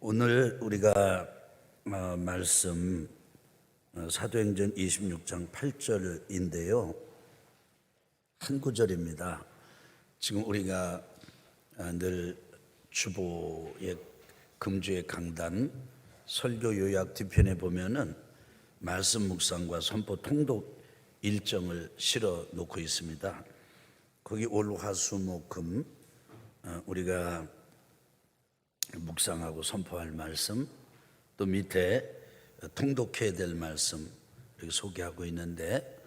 오늘 우리가 말씀 사도행전 26장 8절인데요. 한 구절입니다. 지금 우리가 늘 주보의 금주의 강단 설교 요약 뒤편에 보면은 말씀 묵상과 선포 통독 일정을 실어 놓고 있습니다. 거기 올, 화, 수, 목, 금 우리가 묵상하고 선포할 말씀, 또 밑에 통독해야 될 말씀 이렇게 소개하고 있는데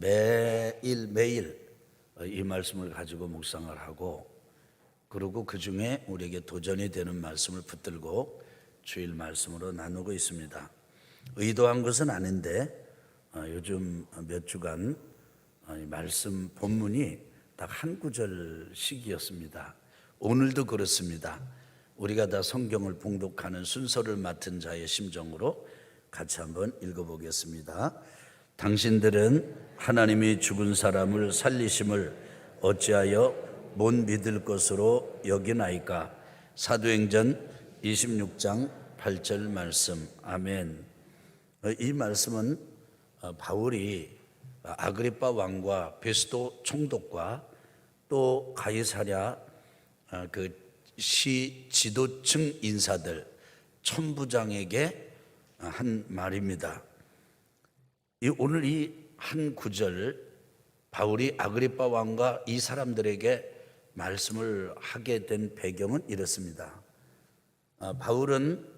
매일 이 말씀을 가지고 묵상을 하고, 그리고 그 중에 우리에게 도전이 되는 말씀을 붙들고 주일 말씀으로 나누고 있습니다. 의도한 것은 아닌데 요즘 몇 주간 말씀 본문이 딱 한 구절씩이었습니다. 오늘도 그렇습니다. 우리가 다 성경을 봉독하는 순서를 맡은 자의 심정으로 같이 한번 읽어보겠습니다. 당신들은 하나님이 죽은 사람을 살리심을 어찌하여 못 믿을 것으로 여기나이까? 사도행전 26장 8절 말씀. 아멘. 이 말씀은 바울이 아그리빠 왕과 베스도 총독과 또 가이사랴 시 지도층 인사들 천부장에게 한 말입니다. 오늘 이 한 구절, 바울이 아그리빠 왕과 이 사람들에게 말씀을 하게 된 배경은 이렇습니다. 바울은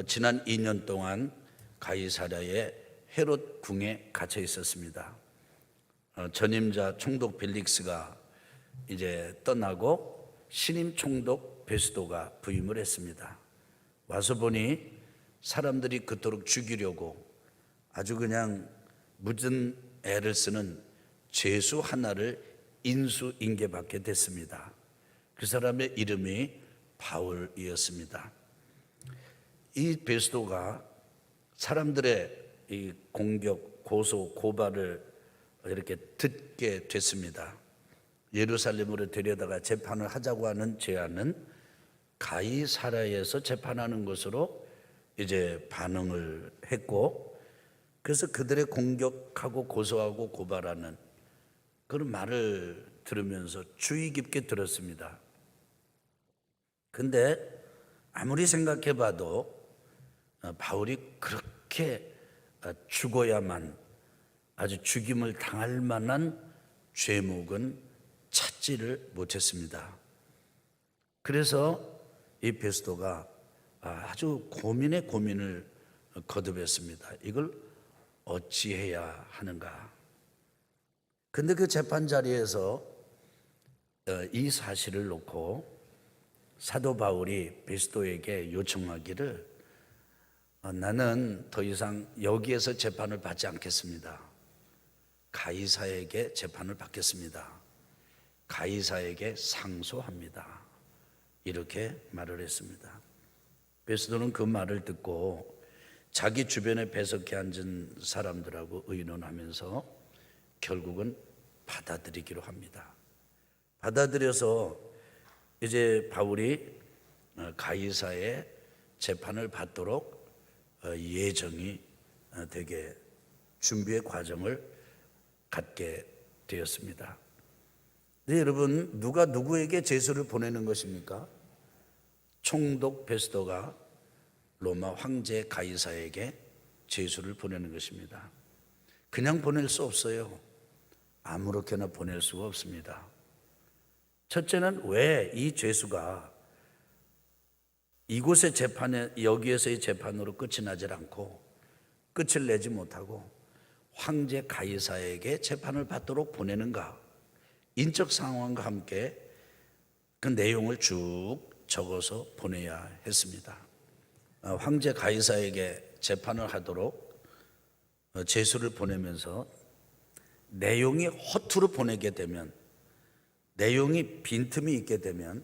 지난 2년 동안 가이사랴의 헤롯 궁에 갇혀 있었습니다. 전임자 총독 벨릭스가 이제 떠나고 신임 총독 베스도가 부임을 했습니다. 와서 보니 사람들이 그토록 죽이려고 아주 그냥 묻은 애를 쓰는 죄수 하나를 인수인계받게 됐습니다. 그 사람의 이름이 바울이었습니다. 이 베스도가 사람들의 이 공격, 고소, 고발을 이렇게 듣게 됐습니다. 예루살렘으로 데려다가 재판을 하자고 하는 제안은 가이사랴에서 재판하는 것으로 이제 반응을 했고, 그래서 그들의 공격하고 고소하고 고발하는 그런 말을 들으면서 주의 깊게 들었습니다. 근데 아무리 생각해 봐도 바울이 그렇게 죽어야만, 아주 죽임을 당할 만한 죄목은 찾지를 못했습니다. 그래서 이 베스도가 아주 고민의 고민을 거듭했습니다. 이걸 어찌해야 하는가. 근데 그 재판 자리에서 이 사실을 놓고 사도 바울이 베스도에게 요청하기를, 나는 더 이상 여기에서 재판을 받지 않겠습니다. 가이사에게 재판을 받겠습니다. 가이사에게 상소합니다. 이렇게 말을 했습니다. 베스도는 그 말을 듣고 자기 주변에 배석해 앉은 사람들하고 의논하면서 결국은 받아들이기로 합니다. 받아들여서 이제 바울이 가이사의 재판을 받도록 예정이 되게 준비의 과정을 갖게 되었습니다. 네, 여러분, 누가 누구에게 제수를 보내는 것입니까? 총독 베스도가 로마 황제 가이사에게 제수를 보내는 것입니다. 그냥 보낼 수 없어요. 아무렇게나 보낼 수가 없습니다. 첫째는 왜 이 제수가 이곳의 재판에, 여기에서의 재판으로 끝이 나질 않고 끝을 내지 못하고 황제 가이사에게 재판을 받도록 보내는가? 인적 상황과 함께 그 내용을 쭉 적어서 보내야 했습니다. 황제 가이사에게 재판을 하도록 제수를 보내면서 내용이 허투루 보내게 되면, 내용이 빈틈이 있게 되면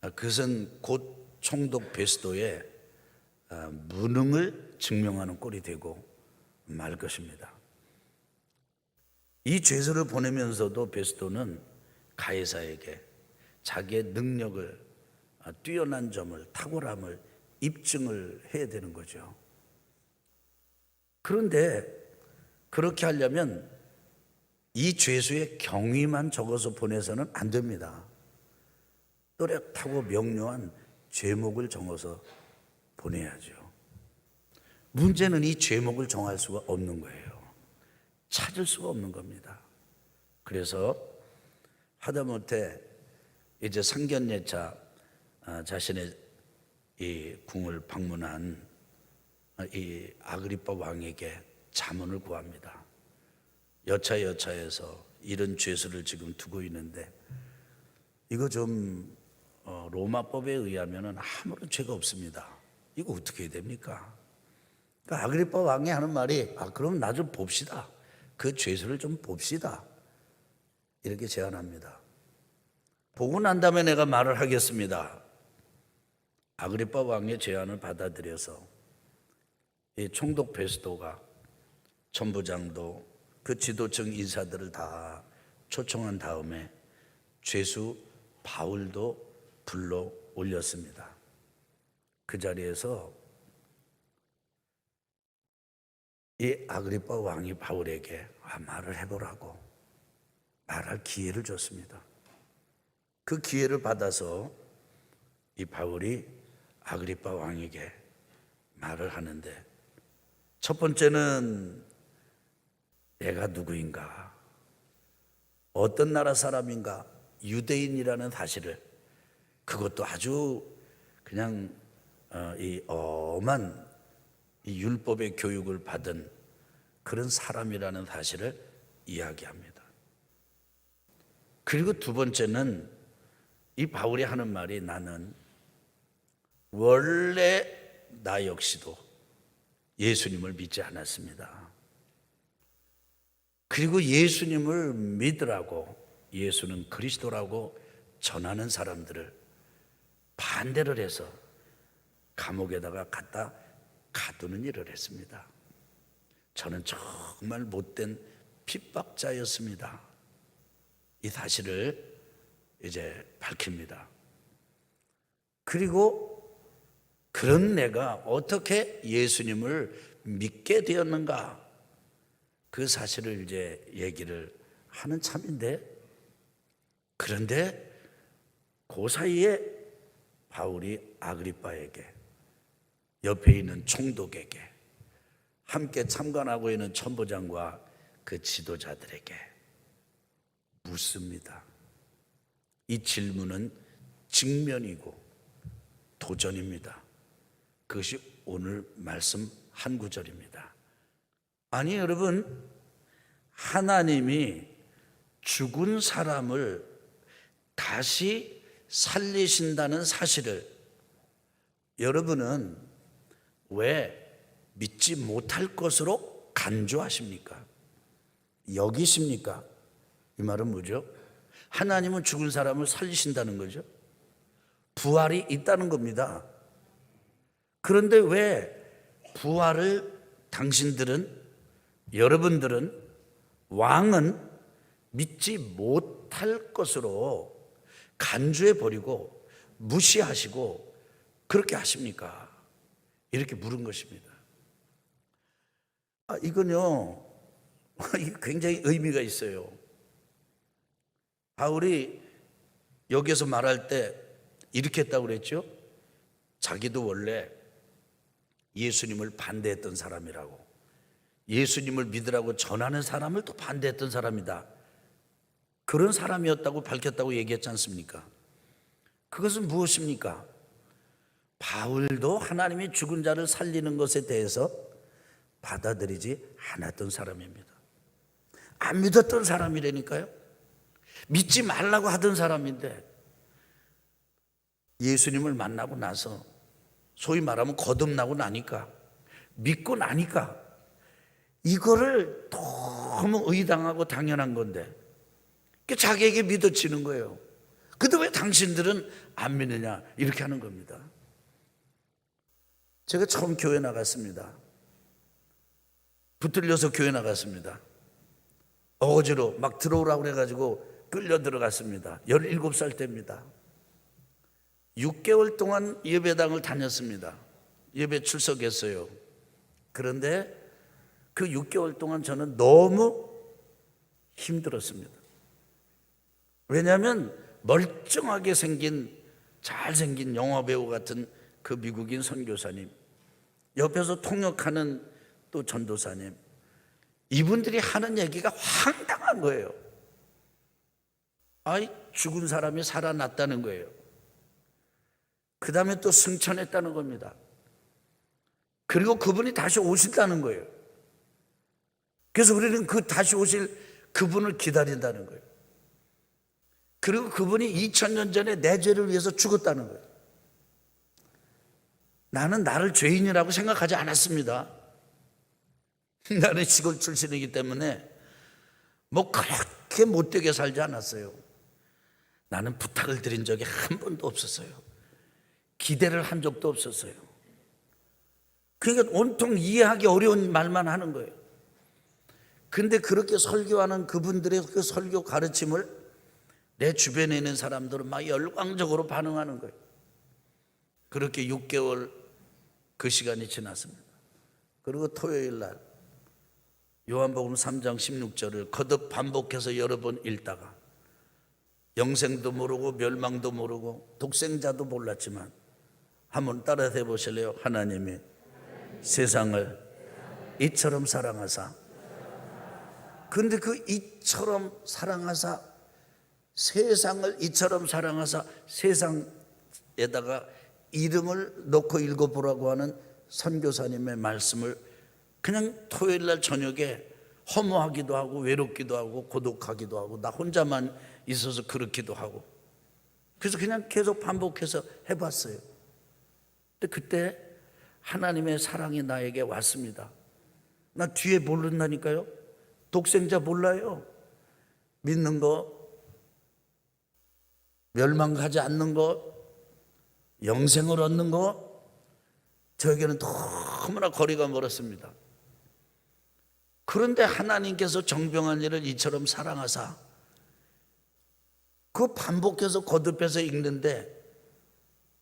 그것은 곧 총독 베스도의 무능을 증명하는 꼴이 되고 말 것입니다. 이 제수를 보내면서도 베스도는 가이사에게 자기의 능력을 뛰어난 점을, 탁월함을 입증을 해야 되는 거죠. 그런데 그렇게 하려면 이 죄수의 경위만 적어서 보내서는 안 됩니다. 또렷하고 명료한 죄목을 정해서 보내야죠. 문제는 이 죄목을 정할 수가 없는 거예요. 찾을 수가 없는 겁니다. 그래서 하다못해 이제 상견례차 자신의 이 궁을 방문한 이 아그리빠 왕에게 자문을 구합니다. 여차여차해서 이런 죄수를 지금 두고 있는데 이거 좀 로마법에 의하면 아무런 죄가 없습니다. 이거 어떻게 해야 됩니까? 그러니까 아그리빠 왕이 하는 말이 그럼 나 좀 봅시다. 그 죄수를 좀 봅시다. 이렇게 제안합니다. 보고 난 다음에 내가 말을 하겠습니다. 아그리빠 왕의 제안을 받아들여서 이 총독 베스도가 천부장도 그 지도층 인사들을 다 초청한 다음에 죄수 바울도 불러 올렸습니다. 그 자리에서 이 아그리빠 왕이 바울에게 말을 해보라고 말할 기회를 줬습니다. 그 기회를 받아서 이 바울이 아그리빠 왕에게 말을 하는데 첫 번째는 내가 누구인가, 어떤 나라 사람인가, 유대인이라는 사실을, 그것도 아주 그냥 이 엄한 이 율법의 교육을 받은 그런 사람이라는 사실을 이야기합니다. 그리고 두 번째는 이 바울이 하는 말이 나는 원래 나 역시도 예수님을 믿지 않았습니다. 그리고 예수님을 믿으라고, 예수는 그리스도라고 전하는 사람들을 반대를 해서 감옥에다가 갖다 가두는 일을 했습니다. 저는 정말 못된 핍박자였습니다. 이 사실을 이제 밝힙니다. 그리고 그런 내가 어떻게 예수님을 믿게 되었는가, 그 사실을 이제 얘기를 하는 참인데, 그런데 그 사이에 바울이 아그리빠에게, 옆에 있는 총독에게, 함께 참관하고 있는 천부장과 그 지도자들에게 묻습니다. 이 질문은 직면이고 도전입니다. 그것이 오늘 말씀 한 구절입니다. 아니 여러분, 하나님이 죽은 사람을 다시 살리신다는 사실을 여러분은 왜 믿지 못할 것으로 간주하십니까? 여기십니까? 이 말은 뭐죠? 하나님은 죽은 사람을 살리신다는 거죠. 부활이 있다는 겁니다. 그런데 왜 부활을 당신들은, 여러분들은, 왕은 믿지 못할 것으로 간주해 버리고 무시하시고 그렇게 하십니까? 이렇게 물은 것입니다. 이건요, 굉장히 의미가 있어요. 바울이 여기서 말할 때 이렇게 했다고 그랬죠. 자기도 원래 예수님을 반대했던 사람이라고, 예수님을 믿으라고 전하는 사람을 또 반대했던 사람이다, 그런 사람이었다고 밝혔다고 얘기했지 않습니까? 그것은 무엇입니까? 바울도 하나님이 죽은 자를 살리는 것에 대해서 받아들이지 않았던 사람입니다. 안 믿었던 사람이라니까요. 믿지 말라고 하던 사람인데 예수님을 만나고 나서, 소위 말하면 거듭나고 나니까, 믿고 나니까 이거를 너무 의당하고 당연한 건데 자기에게 믿어지는 거예요. 근데 왜 당신들은 안 믿느냐, 이렇게 하는 겁니다. 제가 처음 교회 나갔습니다. 붙들려서 교회 나갔습니다. 어거지로 막 들어오라고 그래가지고 끌려 들어갔습니다. 17살 때입니다. 6개월 동안 예배당을 다녔습니다. 예배 출석했어요. 그런데 그 6개월 동안 저는 너무 힘들었습니다. 왜냐하면 멀쩡하게 생긴 잘생긴 영화배우 같은 그 미국인 선교사님, 옆에서 통역하는 또 전도사님, 이분들이 하는 얘기가 황당한 거예요. 아이, 죽은 사람이 살아났다는 거예요. 그 다음에 또 승천했다는 겁니다. 그리고 그분이 다시 오신다는 거예요. 그래서 우리는 그 다시 오실 그분을 기다린다는 거예요. 그리고 그분이 2000년 전에 내 죄를 위해서 죽었다는 거예요. 나는 나를 죄인이라고 생각하지 않았습니다. 나는 시골 출신이기 때문에 뭐 그렇게 못되게 살지 않았어요. 나는 부탁을 드린 적이 한 번도 없었어요. 기대를 한 적도 없었어요. 그러니까 온통 이해하기 어려운 말만 하는 거예요. 근데 그렇게 설교하는 그분들의 그 설교 가르침을 내 주변에 있는 사람들은 막 열광적으로 반응하는 거예요. 그렇게 6개월 그 시간이 지났습니다. 그리고 토요일 날 요한복음 3장 16절을 거듭 반복해서 여러 번 읽다가 영생도 모르고 멸망도 모르고 독생자도 몰랐지만 한번 따라 해보실래요? 하나님이 세상을 이처럼 사랑하사. 근데 그 이처럼 사랑하사, 세상을 이처럼 사랑하사, 세상에다가 이름을 넣고 읽어보라고 하는 선교사님의 말씀을 그냥 토요일 날 저녁에 허무하기도 하고 외롭기도 하고 고독하기도 하고 나 혼자만 있어서 그렇기도 하고 그래서 그냥 계속 반복해서 해봤어요. 근데 그때 하나님의 사랑이 나에게 왔습니다. 나 뒤에 모른다니까요. 독생자 몰라요. 믿는 거, 멸망하지 않는 거, 영생을 얻는 거, 저에게는 너무나 거리가 멀었습니다. 그런데 하나님께서 정병한 이를 이처럼 사랑하사 그 반복해서 거듭해서 읽는데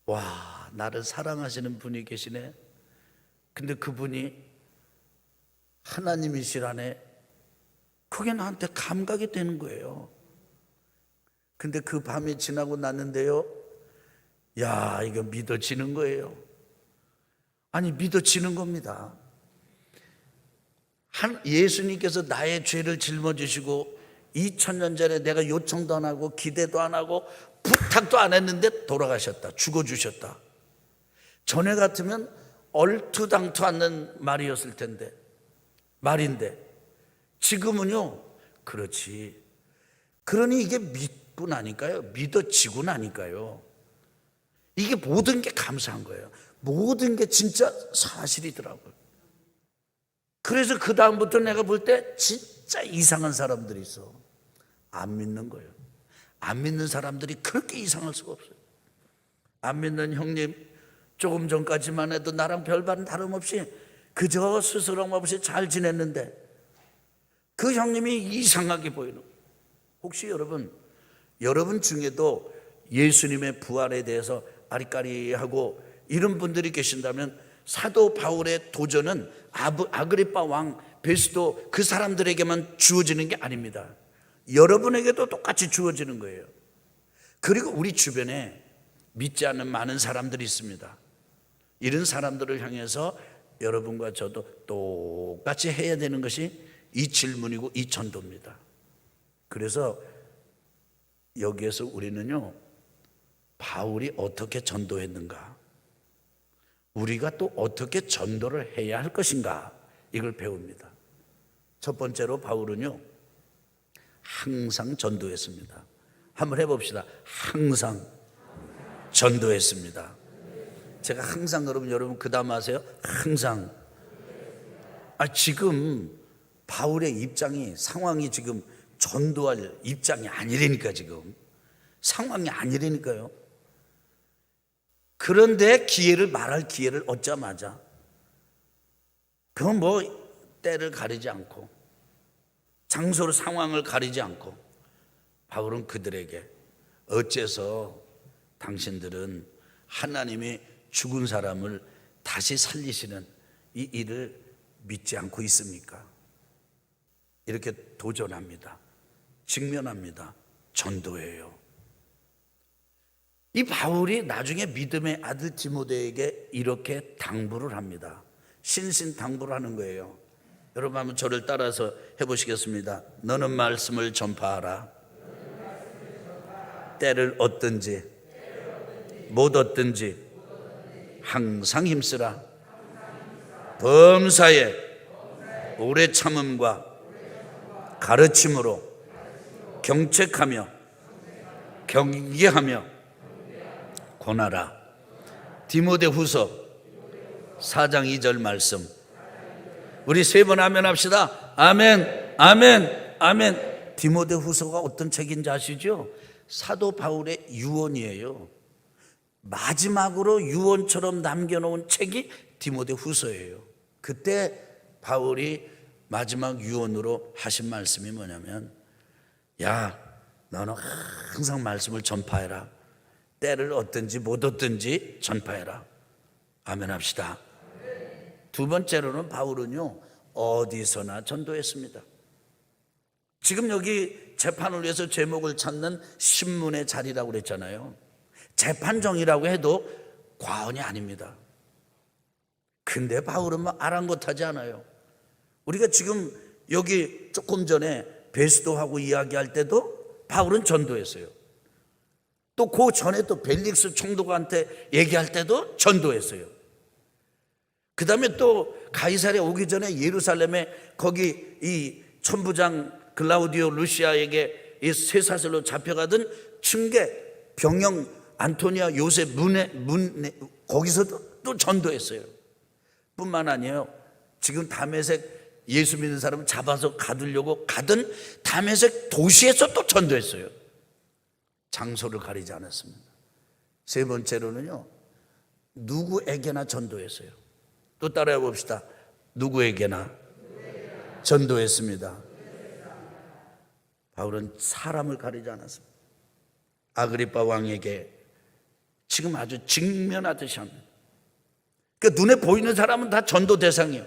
와, 나를 사랑하시는 분이 계시네. 근데 그분이 하나님이시라네. 그게 나한테 감각이 되는 거예요. 근데 그 밤이 지나고 났는데요, 야, 이거 믿어지는 거예요. 아니, 믿어지는 겁니다. 예수님께서 나의 죄를 짊어지시고 2000년 전에 내가 요청도 안 하고 기대도 안 하고 부탁도 안 했는데 돌아가셨다. 죽어주셨다. 전에 같으면 얼토당토 않는 말이었을 텐데, 말인데 지금은요, 그렇지. 그러니 이게 믿고 나니까요, 믿어지고 나니까요, 이게 모든 게 감사한 거예요. 모든 게 진짜 사실이더라고요. 그래서 그 다음부터 내가 볼 때 진짜 이상한 사람들이 있어. 안 믿는 거예요. 안 믿는 사람들이 그렇게 이상할 수가 없어요. 안 믿는 형님, 조금 전까지만 해도 나랑 별반 다름없이 그저 스스럼 없이 잘 지냈는데 그 형님이 이상하게 보이는 거예요. 혹시 여러분 중에도 예수님의 부활에 대해서 아리까리하고 이런 분들이 계신다면 사도 바울의 도전은 아그리빠 왕 베스도 그 사람들에게만 주어지는 게 아닙니다. 여러분에게도 똑같이 주어지는 거예요. 그리고 우리 주변에 믿지 않는 많은 사람들이 있습니다. 이런 사람들을 향해서 여러분과 저도 똑같이 해야 되는 것이 이 질문이고 이 전도입니다. 그래서 여기에서 우리는요, 바울이 어떻게 전도했는가, 우리가 또 어떻게 전도를 해야 할 것인가, 이걸 배웁니다. 첫 번째로 바울은요, 항상 전도했습니다. 한번 해봅시다. 항상 전도했습니다. 제가 항상 그러면 여러분 그 다음 하세요. 항상. 지금 바울의 입장이, 상황이 지금 전도할 입장이 아니라니까. 지금 상황이 아니라니까요. 그런데 말할 기회를 얻자마자, 그건 뭐 때를 가리지 않고 장소를, 상황을 가리지 않고 바울은 그들에게 어째서 당신들은 하나님이 죽은 사람을 다시 살리시는 이 일을 믿지 않고 있습니까? 이렇게 도전합니다. 직면합니다. 전도예요. 이 바울이 나중에 믿음의 아들 디모데에게 이렇게 당부를 합니다. 신신당부를 하는 거예요. 여러분 한번 저를 따라서 해보시겠습니다. 너는 말씀을 전파하라. 때를 얻든지 못 얻든지 항상 힘쓰라. 범사에 오래 참음과 가르침으로 경책하며 경계하며 권하라. 디모데후서 4장 2절 말씀. 우리 세 번 아멘 합시다. 아멘, 아멘, 아멘. 디모데후서가 어떤 책인지 아시죠? 사도 바울의 유언이에요. 마지막으로 유언처럼 남겨놓은 책이 디모데후서예요. 그때 바울이 마지막 유언으로 하신 말씀이 뭐냐면, 야, 너는 항상 말씀을 전파해라. 때를 얻든지 못 얻든지 전파해라. 아멘 합시다. 두 번째로는 바울은요, 어디서나 전도했습니다. 지금 여기 재판을 위해서 제목을 찾는 신문의 자리라고 그랬잖아요. 재판정이라고 해도 과언이 아닙니다. 근데 바울은 뭐 아랑곳하지 않아요. 우리가 지금 여기 조금 전에 베스도하고 이야기할 때도 바울은 전도했어요. 또 그 전에 또 벨릭스 총독한테 얘기할 때도 전도했어요. 그 다음에 또 가이사랴 오기 전에 예루살렘에 거기 이 천부장 글라우디오 루시아에게 이 쇠사슬로 잡혀가던 층계 병영 안토니아 요셉 문에 거기서도 또 전도했어요. 뿐만 아니에요. 지금 다메섹 예수 믿는 사람을 잡아서 가두려고 가던 다메섹 도시에서 또 전도했어요. 장소를 가리지 않았습니다. 세 번째로는요, 누구에게나 전도했어요. 또 따라해 봅시다. 누구에게나 전도했습니다. 바울은 사람을 가리지 않았습니다. 아그리빠 왕에게 지금 아주 직면하듯이 합니다. 그러니까 눈에 보이는 사람은 다 전도 대상이에요.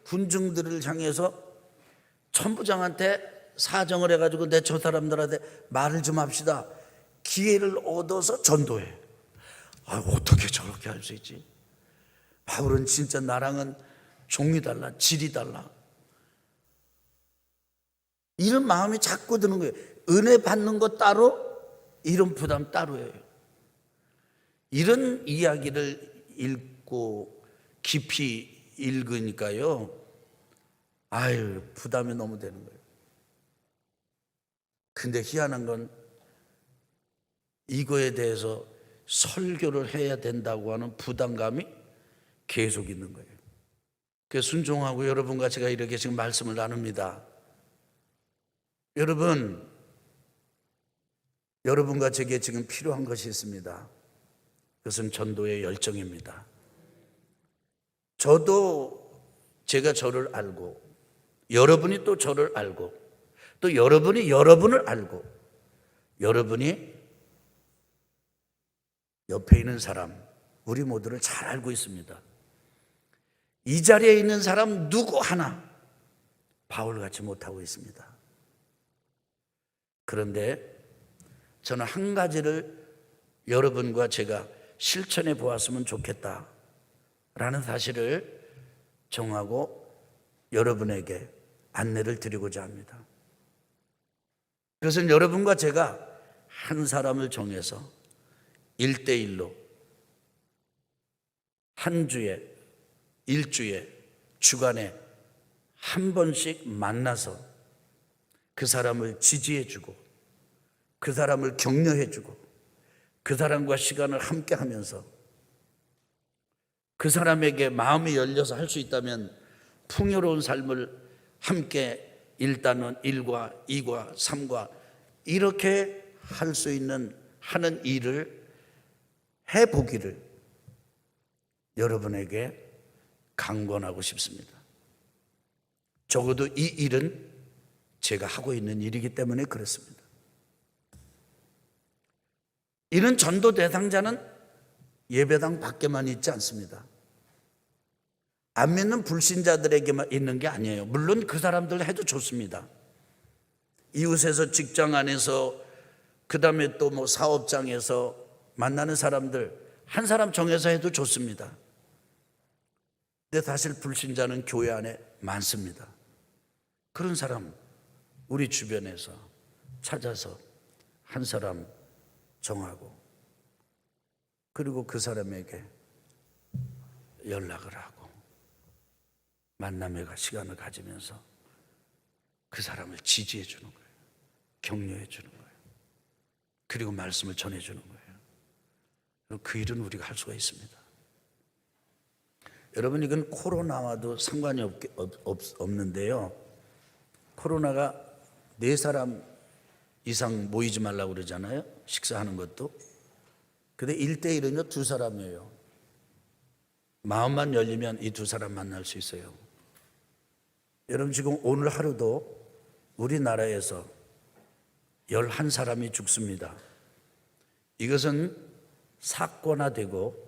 군중들을 향해서 천부장한테 사정을 해가지고 내 저 사람들한테 말을 좀 합시다. 기회를 얻어서 전도해. 어떻게 저렇게 할 수 있지? 바울은 진짜 나랑은 종이 달라, 질이 달라. 이런 마음이 자꾸 드는 거예요. 은혜 받는 거 따로, 이런 부담 따로예요. 이런 이야기를 읽고 깊이 읽으니까요, 부담이 너무 되는 거예요. 근데 희한한 건 이거에 대해서 설교를 해야 된다고 하는 부담감이 계속 있는 거예요. 그래서 순종하고 여러분과 제가 이렇게 지금 말씀을 나눕니다. 여러분과 제게 지금 필요한 것이 있습니다. 그것은 전도의 열정입니다. 저도 제가 저를 알고, 여러분이 또 저를 알고, 또 여러분이 여러분을 알고, 여러분이 옆에 있는 사람, 우리 모두를 잘 알고 있습니다. 이 자리에 있는 사람 누구 하나 바울같이 못하고 있습니다. 그런데 저는 한 가지를 여러분과 제가 실천해 보았으면 좋겠다라는 사실을 정하고 여러분에게 안내를 드리고자 합니다. 그것은 여러분과 제가 한 사람을 정해서 1대1로 한 주에, 일주에, 주간에 한 번씩 만나서 그 사람을 지지해주고, 그 사람을 격려해주고, 그 사람과 시간을 함께 하면서 그 사람에게 마음이 열려서 할 수 있다면 풍요로운 삶을 함께 1단원 1과 2과 3과 이렇게 할 수 있는 하는 일을 해보기를 여러분에게 강권하고 싶습니다. 적어도 이 일은 제가 하고 있는 일이기 때문에 그렇습니다. 이런 전도 대상자는 예배당 밖에만 있지 않습니다. 안 믿는 불신자들에게만 있는 게 아니에요. 물론 그 사람들 해도 좋습니다. 이웃에서, 직장 안에서, 그 다음에 또 뭐 사업장에서 만나는 사람들 한 사람 정해서 해도 좋습니다. 근데 사실 불신자는 교회 안에 많습니다. 그런 사람 우리 주변에서 찾아서 한 사람 정하고, 그리고 그 사람에게 연락을 하고 만남의 시간을 가지면서 그 사람을 지지해 주는 거예요. 격려해 주는 거예요. 그리고 말씀을 전해 주는 거예요. 그 일은 우리가 할 수가 있습니다. 여러분, 이건 코로나와도 상관이 없는데요. 코로나가 4사람 이상 모이지 말라고 그러잖아요. 식사하는 것도. 근데 1대1은요 2사람이에요. 마음만 열리면 이 2사람 만날 수 있어요. 여러분, 지금 오늘 하루도 우리나라에서 11사람이 죽습니다. 이것은 사건화되고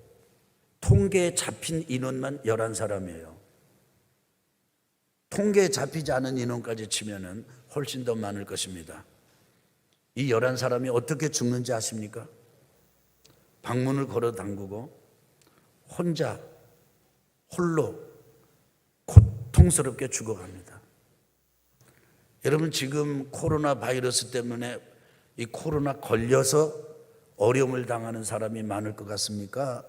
통계에 잡힌 인원만 11사람이에요. 통계에 잡히지 않은 인원까지 치면은 훨씬 더 많을 것입니다. 이 11사람이 어떻게 죽는지 아십니까? 방문을 걸어 담그고 혼자 홀로 고통스럽게 죽어갑니다. 여러분, 지금 코로나 바이러스 때문에 이 코로나 걸려서 어려움을 당하는 사람이 많을 것 같습니까?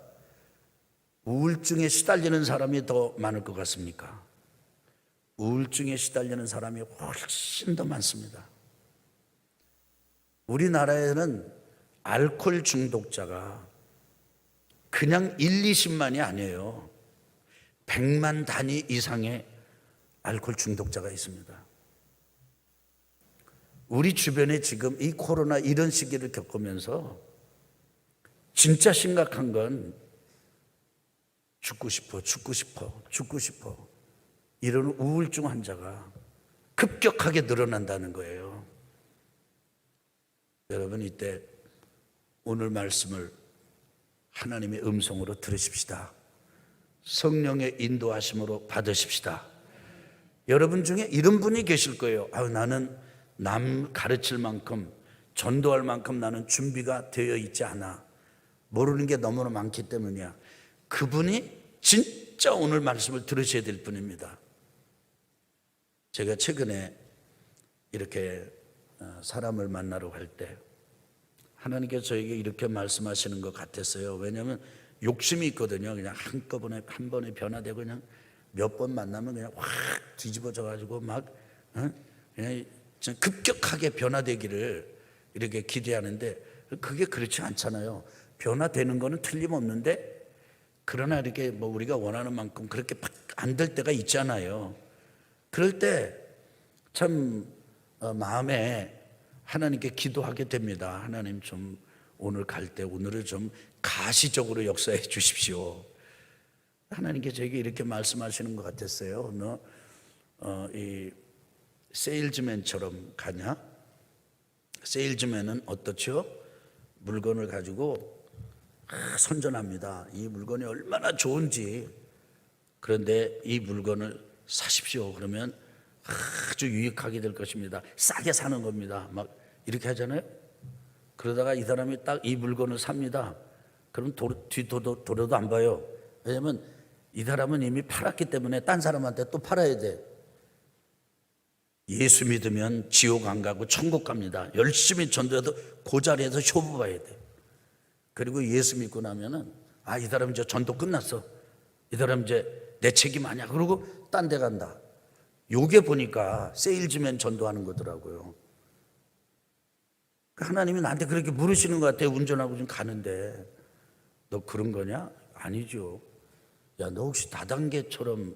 우울증에 시달리는 사람이 더 많을 것 같습니까? 우울증에 시달리는 사람이 훨씬 더 많습니다. 우리나라에는 알코올 중독자가 그냥 1, 20만이 아니에요. 100만 단위 이상의 알코올 중독자가 있습니다. 우리 주변에 지금 이 코로나 이런 시기를 겪으면서 진짜 심각한 건 죽고 싶어 이런 우울증 환자가 급격하게 늘어난다는 거예요. 여러분, 이때 오늘 말씀을 하나님의 음성으로 들으십시다. 성령의 인도하심으로 받으십시다. 여러분 중에 이런 분이 계실 거예요. 나는 남 가르칠 만큼, 전도할 만큼 나는 준비가 되어 있지 않아. 모르는 게 너무나 많기 때문이야. 그분이 진짜 오늘 말씀을 들으셔야 될 분입니다. 제가 최근에 이렇게 사람을 만나러 갈 때 하나님께서 저에게 이렇게 말씀하시는 것 같았어요. 왜냐하면 욕심이 있거든요. 그냥 한꺼번에 한 번에 변화되고 그냥 몇 번 만나면 그냥 확 뒤집어져 가지고 막 그냥 급격하게 변화되기를 이렇게 기대하는데 그게 그렇지 않잖아요. 변화되는 거는 틀림없는데, 그러나 이렇게 뭐 우리가 원하는 만큼 그렇게 안 될 때가 있잖아요. 그럴 때 참 마음에 하나님께 기도하게 됩니다. 하나님, 좀 오늘 갈 때 오늘을 좀 가시적으로 역사해 주십시오. 하나님께 저에게 이렇게 말씀하시는 것 같았어요. 너 이 세일즈맨처럼 가냐? 세일즈맨은 어떻죠? 물건을 가지고 선전합니다. 이 물건이 얼마나 좋은지. 그런데 이 물건을 사십시오. 그러면 아주 유익하게 될 것입니다. 싸게 사는 겁니다. 막 이렇게 하잖아요. 그러다가 이 사람이 딱 이 물건을 삽니다. 그럼 돌아도 안 봐요. 왜냐하면 이 사람은 이미 팔았기 때문에 딴 사람한테 또 팔아야 돼. 예수 믿으면 지옥 안 가고 천국 갑니다. 열심히 전도해도 그 자리에서 효부 봐야 돼. 그리고 예수 믿고 나면은 이 사람 이제 전도 끝났어. 이 사람 이제 내 책임 아니야. 그러고 딴 데 간다. 요게 보니까 세일즈맨 전도하는 거더라고요. 하나님이 나한테 그렇게 물으시는 것 같아요. 운전하고 좀 가는데 너 그런 거냐? 아니죠. 야, 너 혹시 다단계처럼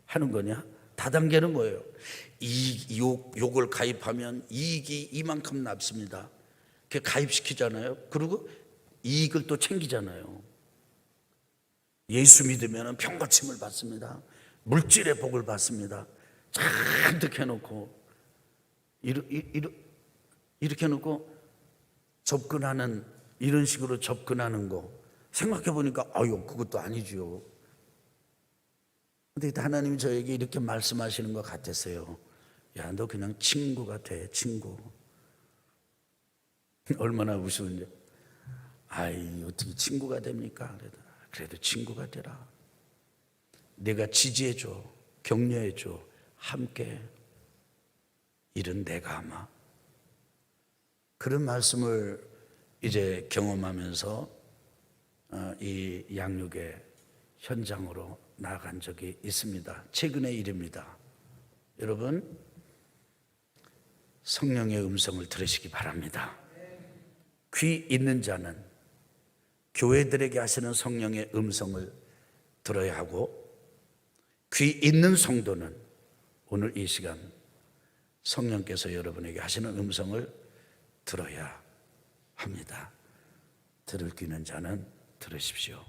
하는 거냐? 다단계는 뭐예요? 요걸 가입하면 이익이 이만큼 남습니다. 그 가입시키잖아요. 그리고 이익을 또 챙기잖아요. 예수 믿으면 병고침을 받습니다. 물질의 복을 받습니다. 잔뜩 해놓고 이렇게 해놓고 접근하는 이런 식으로 접근하는 거 생각해 보니까 아유 그것도 아니죠. 근데 하나님이 저에게 이렇게 말씀하시는 것 같았어요. 야, 너 그냥 친구가 돼, 친구. 얼마나 우스운지. 아이, 어떻게 친구가 됩니까? 그래도 친구가 되라. 내가 지지해줘, 격려해줘, 함께. 일은 내가 아마. 그런 말씀을 이제 경험하면서 이 양육의 현장으로 나아간 적이 있습니다. 최근의 일입니다. 여러분, 성령의 음성을 들으시기 바랍니다. 귀 있는 자는 교회들에게 하시는 성령의 음성을 들어야 하고, 귀 있는 성도는 오늘 이 시간 성령께서 여러분에게 하시는 음성을 들어야 합니다. 들을 귀 있는 자는 들으십시오.